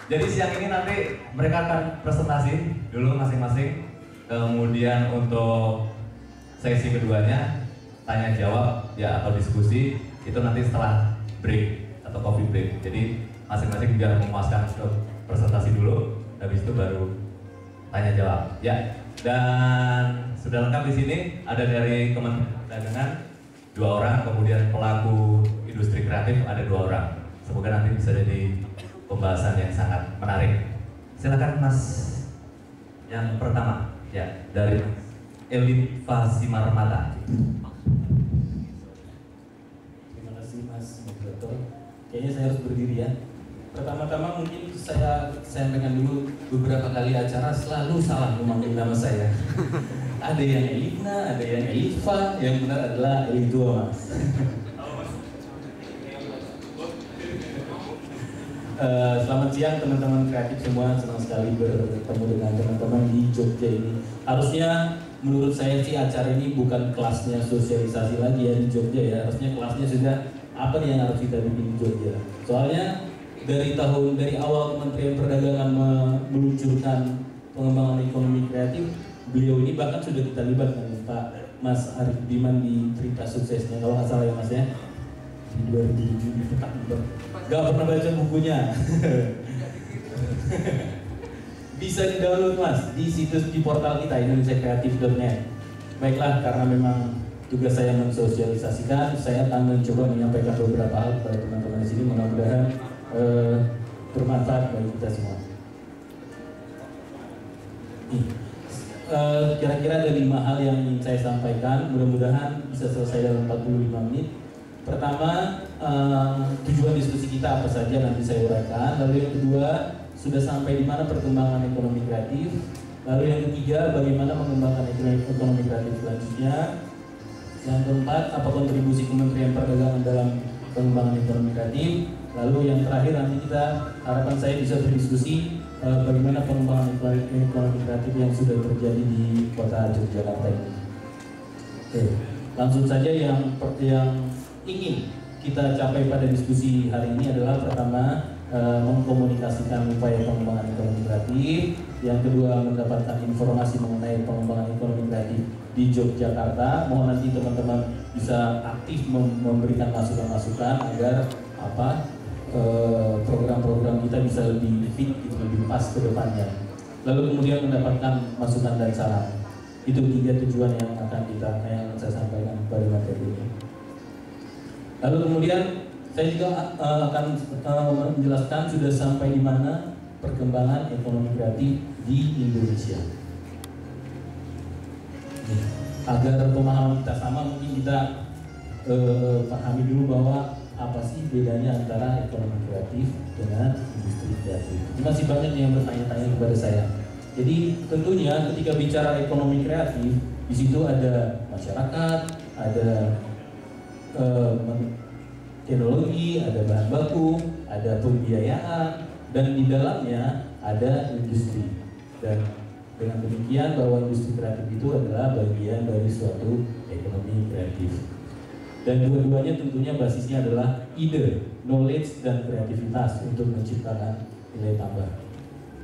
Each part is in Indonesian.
Jadi siang ini nanti mereka akan presentasi dulu masing-masing. Kemudian untuk sesi keduanya tanya jawab ya atau diskusi itu nanti setelah break atau coffee break. Jadi masing-masing biar memuaskan presentasi dulu, habis itu baru tanya jawab. Ya, dan sudah lengkap di sini ada dari Kementerian Perdagangan 2 orang, kemudian pelaku industri kreatif ada 2 orang. Semoga nanti bisa jadi pembahasan yang sangat menarik. Silakan Mas yang pertama ya dari Elitva Simarmata. Terima kasih Mas Moderator. Kayaknya saya harus berdiri ya. Pertama-tama mungkin saya sampaikan dulu, beberapa kali acara selalu salah memanggil nama saya. Ada yang Elitna, ada yang Elitva, yang benar adalah Elitua Mas. Selamat siang teman-teman kreatif semua, senang sekali bertemu dengan teman-teman di Jogja ini. Harusnya menurut saya sih acara ini bukan kelasnya sosialisasi lagi ya di Jogja ya, harusnya kelasnya sudah apa nih yang harus kita bikin di Jogja. Soalnya dari awal Kementerian Perdagangan meluncurkan pengembangan ekonomi kreatif, beliau ini bahkan sudah kita libatkan Pak Mas Arief Biman di cerita suksesnya kalau nggak salah ya Mas ya, di 2007 ditetap. Gak pernah baca bukunya. Bisa di-download Mas di situs di portal kita indonesiakreatif.net. Baiklah, karena memang tugas saya mensosialisasikan, saya akan mencoba menyampaikan beberapa hal kepada teman-teman di sini, mudah-mudahan bermanfaat bagi kita semua. Kira-kira ada 5 hal yang ingin saya sampaikan, mudah-mudahan bisa selesai dalam 45 menit. Pertama, tujuan diskusi kita apa saja nanti saya uraikan. Lalu yang kedua, sudah sampai di mana perkembangan ekonomi kreatif. Lalu yang ketiga, bagaimana mengembangkan ekonomi kreatif selanjutnya. Yang keempat, apa kontribusi Kementerian Perdagangan dalam pengembangan ekonomi kreatif. Lalu yang terakhir nanti kita, harapan saya bisa berdiskusi bagaimana pengembangan ekonomi kreatif yang sudah terjadi di kota Yogyakarta ini. Oke, langsung saja yang ingin kita capai pada diskusi hari ini adalah pertama, mengkomunikasikan upaya pengembangan ekonomi kreatif. Yang kedua, mendapatkan informasi mengenai pengembangan ekonomi kreatif di Yogyakarta. Mohon nanti teman-teman bisa aktif memberikan masukan-masukan agar program-program kita bisa lebih fit, lebih pas ke depannya. Lalu kemudian mendapatkan masukan dan saran. Itu 3 tujuan yang akan saya sampaikan pada materi ini. Lalu kemudian saya juga akan menjelaskan sudah sampai di mana perkembangan ekonomi kreatif di Indonesia. Agar pemahaman kita sama, mungkin kita pahami dulu bahwa apa sih bedanya antara ekonomi kreatif dengan industri kreatif. Masih banyak yang bertanya-tanya kepada saya. Jadi tentunya ketika bicara ekonomi kreatif, di situ ada masyarakat, ada teknologi, ada bahan baku, ada pembiayaan, dan di dalamnya ada industri. Dan dengan demikian bahwa industri kreatif itu adalah bagian dari suatu ekonomi kreatif. Dan dua-duanya tentunya basisnya adalah ide, knowledge, dan kreativitas untuk menciptakan nilai tambah.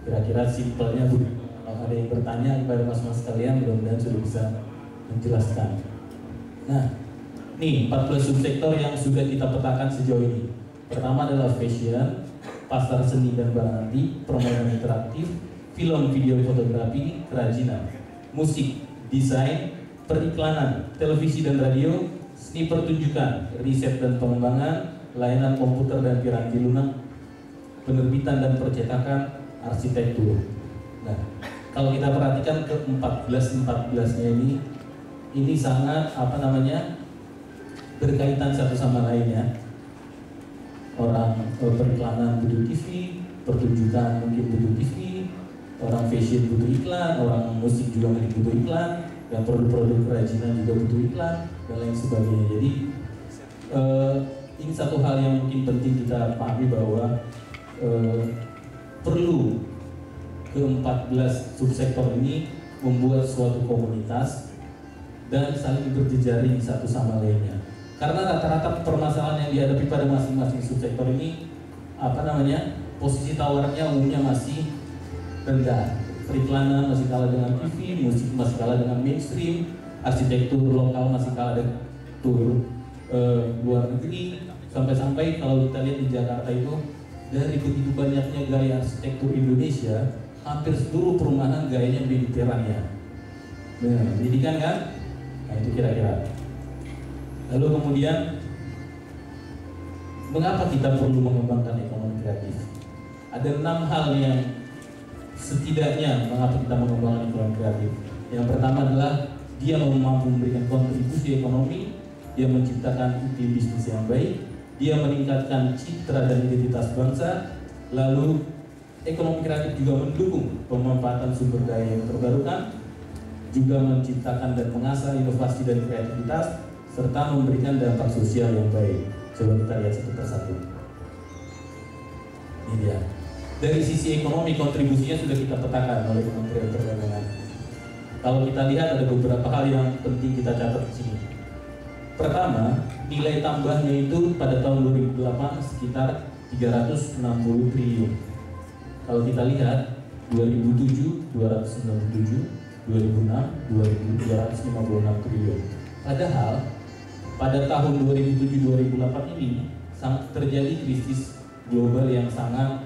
Kira-kira simpelnya Bu, kalau ada yang bertanya kepada mas-mas sekalian, mudah-mudahan sudah bisa menjelaskan. Nah, nih 14 subsektor yang sudah kita petakan sejauh ini. Pertama adalah fashion, pasar seni dan barang antik, permainan interaktif, film, video, fotografi, kerajinan, musik, desain, periklanan, televisi dan radio, seni pertunjukan, riset dan pengembangan, layanan komputer dan piranti lunak, penerbitan dan percetakan, arsitektur. Nah, kalau kita perhatikan ke 14-14-nya ini sangat berkaitan satu sama lainnya. Orang periklanan butuh TV, pertunjukan mungkin butuh TV, orang fashion butuh iklan, orang musik juga mungkin butuh iklan, dan produk-produk kerajinan juga butuh iklan, dan lain sebagainya. Jadi ini satu hal yang mungkin penting kita pahami bahwa perlu ke-14 subsektor ini membuat suatu komunitas dan saling berjejaring satu sama lainnya. Karena rata-rata permasalahan yang dihadapi pada masing-masing subsektor ini posisi tawarnya umumnya masih rendah. Periklanan masih kalah dengan TV, musik masih kalah dengan mainstream, arsitektur lokal masih kalah dengan luar negeri. Sampai-sampai kalau kita lihat di Jakarta itu, dari begitu banyaknya gaya arsitektur Indonesia, hampir seluruh perumahan gayanya Mediterania. Nah, pendidikan kan? Nah, itu kira-kira. Lalu kemudian, mengapa kita perlu mengembangkan ekonomi kreatif? Ada 6 hal yang setidaknya mengapa kita mengembangkan ekonomi kreatif. Yang pertama adalah dia mampu memberikan kontribusi ekonomi, dia menciptakan iklim bisnis yang baik, dia meningkatkan citra dan identitas bangsa, lalu ekonomi kreatif juga mendukung pemanfaatan sumber daya yang terbarukan, juga menciptakan dan mengasah inovasi dan kreativitas, serta memberikan dampak sosial yang baik. Coba kita lihat satu persatu. Ini dia. Dari sisi ekonomi, kontribusinya sudah kita petakan oleh Kementerian Perdagangan. Kalau kita lihat ada beberapa hal yang penting kita catat di sini. Pertama, nilai tambahnya itu pada tahun 2008 sekitar 360 triliun. Kalau kita lihat 2007 297, 2006 2256 triliun. Padahal pada tahun 2007-2008 ini terjadi krisis global yang sangat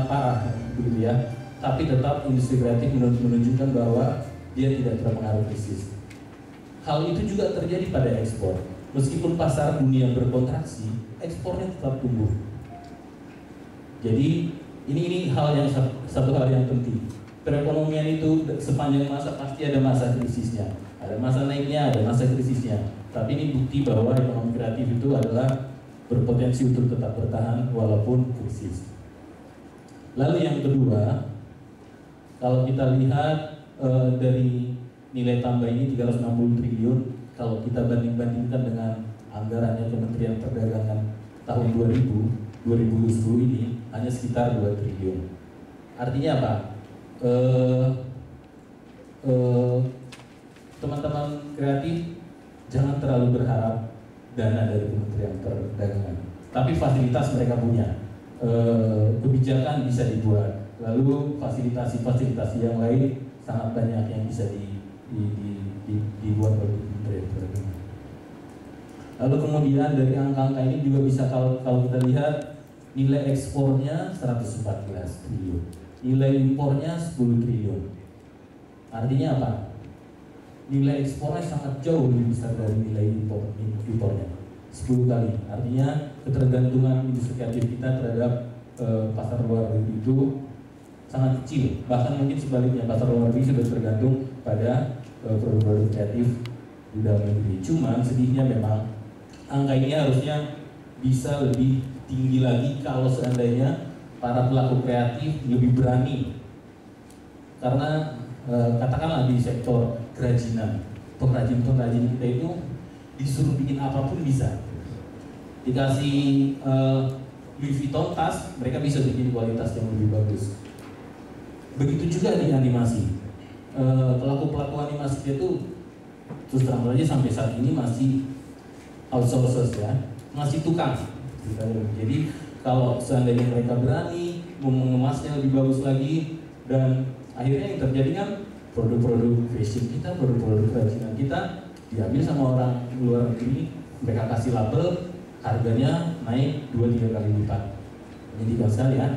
parah begitu ya. Tapi tetap industri kreatif menunjukkan bahwa dia tidak terpengaruh krisis. Hal itu juga terjadi pada ekspor. Meskipun pasar dunia berkontraksi, ekspornya tetap tumbuh. Jadi ini satu hal yang penting. Perekonomian itu sepanjang masa pasti ada masa krisisnya, ada masa naiknya, ada masa krisisnya. Tapi ini bukti bahwa ekonomi kreatif itu adalah berpotensi untuk tetap bertahan walaupun krisis. Lalu yang kedua, kalau kita lihat dari nilai tambah ini 360 triliun, kalau kita bandingkan dengan anggarannya Kementerian Perdagangan tahun 2010 ini hanya sekitar 2 triliun. Artinya apa? Teman-teman kreatif jangan terlalu berharap dana dari Kementerian Perdagangan, tapi fasilitas mereka punya, kebijakan bisa dibuat, lalu fasilitas yang lain sangat banyak yang bisa dibuat oleh Kementerian Perdagangan. Lalu kemudian dari angka-angka ini juga bisa kalau kita lihat nilai ekspornya 114 triliun, nilai impornya 10 triliun. Artinya apa? Nilai ekspornya sangat jauh lebih besar dari nilai impornya, 10 kali. Artinya ketergantungan industri kreatif kita terhadap pasar luar negeri itu sangat kecil. Bahkan mungkin sebaliknya, pasar luar negeri sudah tergantung pada produk-produk kreatif di dalam negeri. Cuman sedihnya memang angka ini harusnya bisa lebih tinggi lagi kalau seandainya para pelaku kreatif lebih berani. Karena katakanlah di sektor kerajinan, pengrajin kita itu disuruh bikin apapun bisa. Dikasih Louis Vuitton tas, mereka bisa bikin kualitas yang lebih bagus. Begitu juga di animasi. Pelaku-pelaku animasi itu terus terang saja sampai saat ini masih outsourcers ya, masih tukang. Jadi kalau seandainya mereka berani mengemasnya lebih bagus lagi, dan akhirnya yang terjadi kan produk-produk fashion kita, produk-produk kerajinan kita diambil sama orang luar negeri, mereka kasih label, harganya naik 2-3 kali lipat. Menyedihkan sekali ya.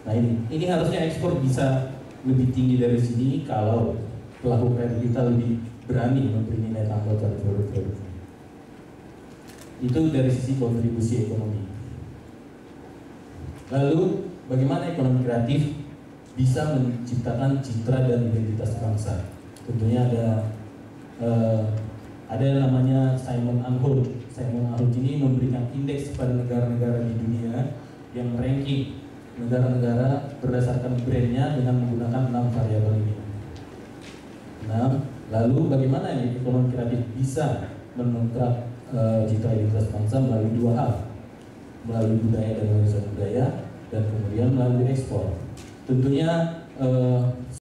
Nah ini harusnya ekspor bisa lebih tinggi dari sini kalau pelaku kreatif kita lebih berani memberi nilai tambah pada produk-produk. Itu dari sisi kontribusi ekonomi. Lalu bagaimana ekonomi kreatif bisa menciptakan citra dan identitas bangsa? Tentunya ada yang namanya Simon Anholt. Simon Anholt ini memberikan indeks pada negara-negara di dunia yang ranking negara-negara berdasarkan brandnya dengan menggunakan 6 variabel ini. Lalu bagaimana ekonomi kreatif bisa mendongkrak citra identitas bangsa melalui 2 hal, melalui budaya dan warisan budaya, dan kemudian melalui ekspor. Tentunya